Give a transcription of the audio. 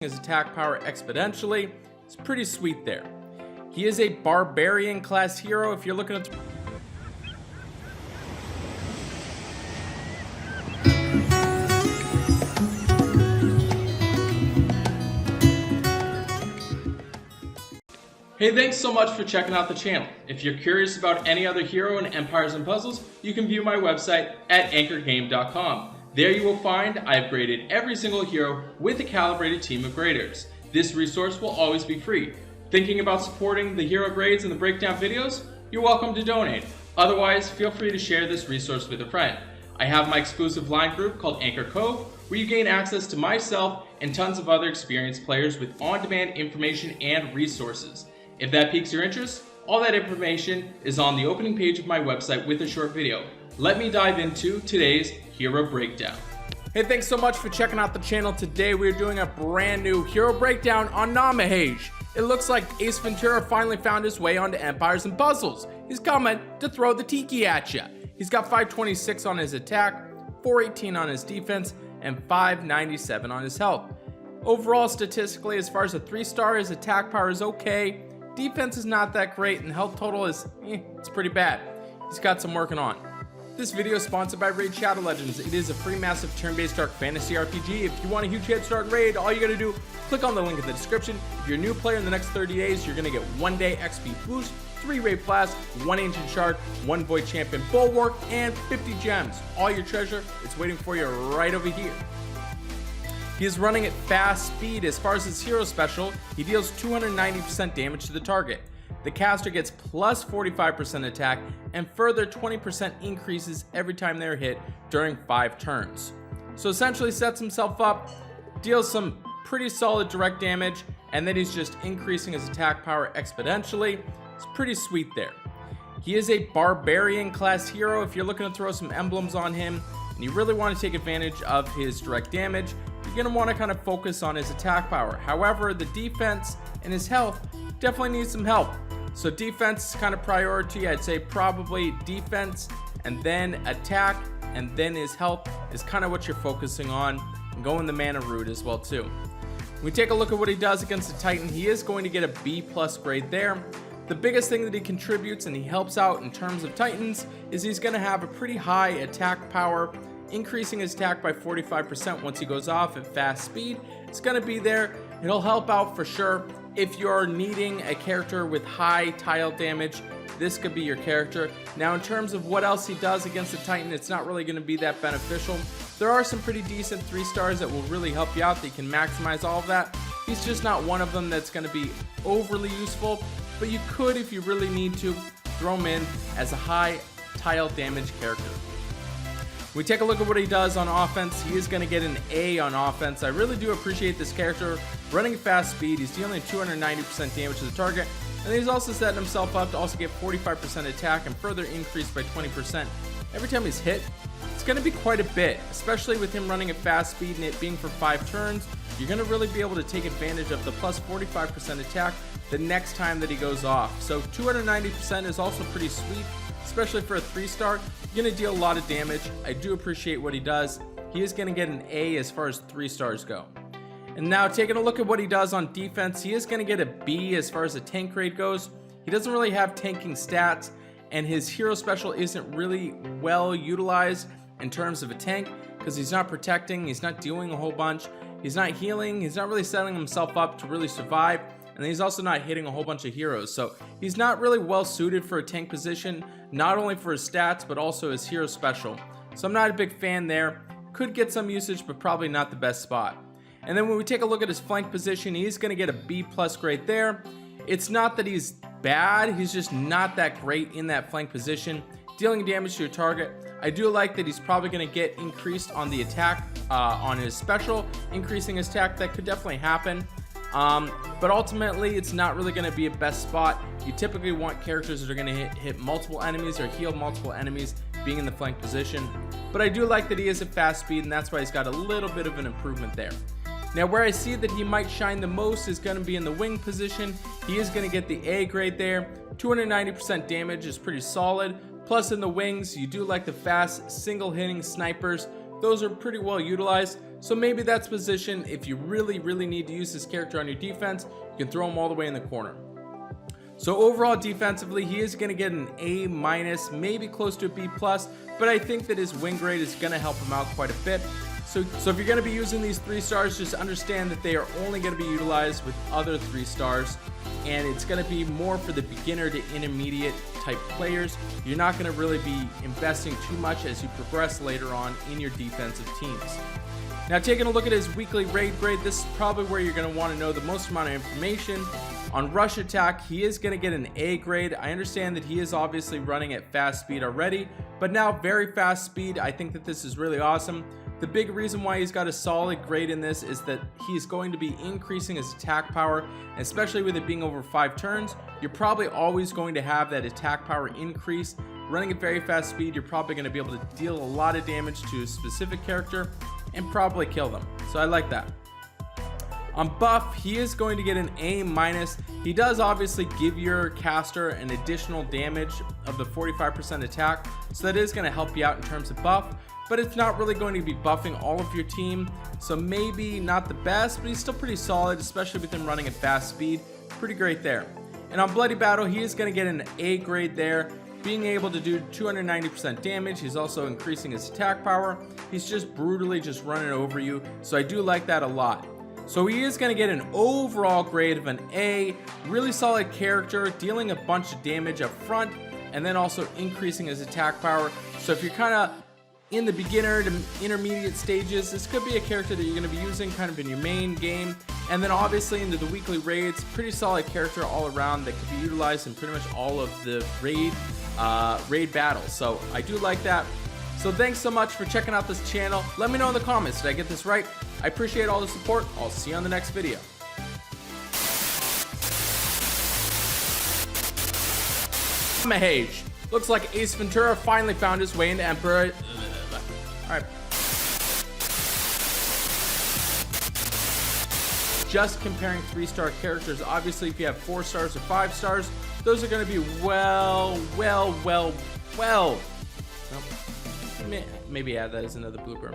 his attack power exponentially. It's pretty sweet there. He is a barbarian class hero if you're looking at Hey, thanks so much for checking out the channel. If you're curious about any other hero in Empires and Puzzles, you can view my website at anchorgame.com. There you will find I've graded every single hero with a calibrated team of graders. This resource will always be free. Thinking about supporting the hero grades and the breakdown videos? You're welcome to donate. Otherwise, feel free to share this resource with a friend. I have my exclusive line group called Anchor Cove, where you gain access to myself and tons of other experienced players with on-demand information and resources. If that piques your interest, all that information is on the opening page of my website with a short video. Let me dive into today's hero breakdown. Hey, thanks so much for checking out the channel. Today we're doing a brand new hero breakdown on Namahage. It looks like Ace Ventura finally found his way onto Empires and Puzzles. He's coming to throw the tiki at ya. He's got 526 on his attack, 418 on his defense, and 597 on his health. Overall, statistically, as far as a 3-star, his attack power is okay. Defense is not that great, and health total is, it's pretty bad. He's got some working on. This video is sponsored by Raid Shadow Legends. It is a free massive turn-based dark fantasy RPG. If you want a huge head start in Raid, all you gotta do, click on the link in the description. If you're a new player in the next 30 days, you're gonna get 1 day XP boost, 3 Raid Flasks, 1 Ancient Shard, 1 Void Champion Bulwark, and 50 gems. All your treasure is waiting for you right over here. He is running at fast speed. As far as his hero special, he deals 290% damage to the target. The caster gets plus 45% attack and further 20% increases every time they're hit during 5 turns. So essentially sets himself up, deals some pretty solid direct damage, and then he's just increasing his attack power exponentially. It's pretty sweet there. He is a barbarian class hero if you're looking to throw some emblems on him and you really want to take advantage of his direct damage. You're going to want to kind of focus on his attack power. However, the defense and his health definitely need some help. So defense is kind of priority. I'd say probably defense and then attack and then his health is kind of what you're focusing on, and going the mana route as well too. When we take a look at what he does against the Titan, he is going to get a B+ grade there. The biggest thing that he contributes and he helps out in terms of Titans is he's going to have a pretty high attack power, increasing his attack by 45% once he goes off at fast speed. It's going to be there. It'll help out for sure. If you're needing a character with high tile damage, this could be your character. Now, in terms of what else he does against the Titan, it's not really going to be that beneficial. There are some pretty decent 3-stars that will really help you out, that you can maximize all of that. He's just not one of them that's going to be overly useful, but you could, if you really need to, throw him in as a high tile damage character. We take a look at what he does on offense. He is going to get an A on offense. I really do appreciate this character. Running at fast speed, he's dealing 290% damage to the target, and he's also setting himself up to also get 45% attack and further increased by 20%. Every time he's hit, it's going to be quite a bit, especially with him running at fast speed and it being for 5 turns. You're going to really be able to take advantage of the plus 45% attack the next time that he goes off. So 290% is also pretty sweet, especially for a 3-star. You're going to deal a lot of damage. I do appreciate what he does. He is going to get an A as far as 3-stars go. And now taking a look at what he does on defense, he is going to get a B as far as the tank grade goes. He doesn't really have tanking stats, and his hero special isn't really well utilized in terms of a tank because he's not protecting, he's not dealing a whole bunch, he's not healing, he's not really setting himself up to really survive, and he's also not hitting a whole bunch of heroes. So he's not really well suited for a tank position, not only for his stats but also his hero special. So I'm not a big fan there. Could get some usage, but probably not the best spot. And then when we take a look at his flank position, he's going to get a B+ grade there. It's not that he's bad, he's just not that great in that flank position, dealing damage to your target. I do like that he's probably going to get increased on the attack on his special, increasing his attack. That could definitely happen. But ultimately, it's not really going to be a best spot. You typically want characters that are going to hit multiple enemies or heal multiple enemies being in the flank position. But I do like that he is at fast speed, and that's why he's got a little bit of an improvement there. Now, where I see that he might shine the most is going to be in the wing position. He is going to get the A grade there. 290% damage is pretty solid. Plus in the wings, you do like the fast single hitting snipers. Those are pretty well utilized. So maybe that's position. If you really need to use this character on your defense, you can throw him all the way in the corner. So overall defensively, he is going to get an A-, maybe close to a B+, but I think that his win grade is going to help him out quite a bit. So if you're going to be using these 3 stars, just understand that they are only going to be utilized with other 3 stars, and it's going to be more for the beginner to intermediate type players. You're not going to really be investing too much as you progress later on in your defensive teams. Now, taking a look at his weekly raid grade, this is probably where you're going to want to know the most amount of information. On rush attack, he is going to get an A grade. I understand that he is obviously running at fast speed already, but now very fast speed. I think that this is really awesome. The big reason why he's got a solid grade in this is that he's going to be increasing his attack power, especially with it being over 5 turns. You're probably always going to have that attack power increase. Running at very fast speed, you're probably going to be able to deal a lot of damage to a specific character and probably kill them. So I like that. On buff, he is going to get an A-. He does obviously give your caster an additional damage of the 45% attack, so that is going to help you out in terms of buff, but it's not really going to be buffing all of your team, so maybe not the best, but he's still pretty solid, especially with him running at fast speed. Pretty great there. And on Bloody Battle, he is going to get an A grade there, being able to do 290% damage. He's also increasing his attack power. He's just brutally just running over you, so I do like that a lot. So he is going to get an overall grade of an A, really solid character, dealing a bunch of damage up front, and then also increasing his attack power. So if you're kind of in the beginner to intermediate stages, this could be a character that you're going to be using kind of in your main game. And then obviously into the weekly raids, pretty solid character all around that could be utilized in pretty much all of the raid battles. So I do like that. So thanks so much for checking out this channel. Let me know in the comments, did I get this right? I appreciate all the support. I'll see you on the next video. Namahage. Looks like Ace Ventura finally found his way into Emperor. Alright. Just comparing 3-star characters. Obviously, if you have 4 stars or 5 stars, those are going to be well. Nope. Maybe add that as another blooper.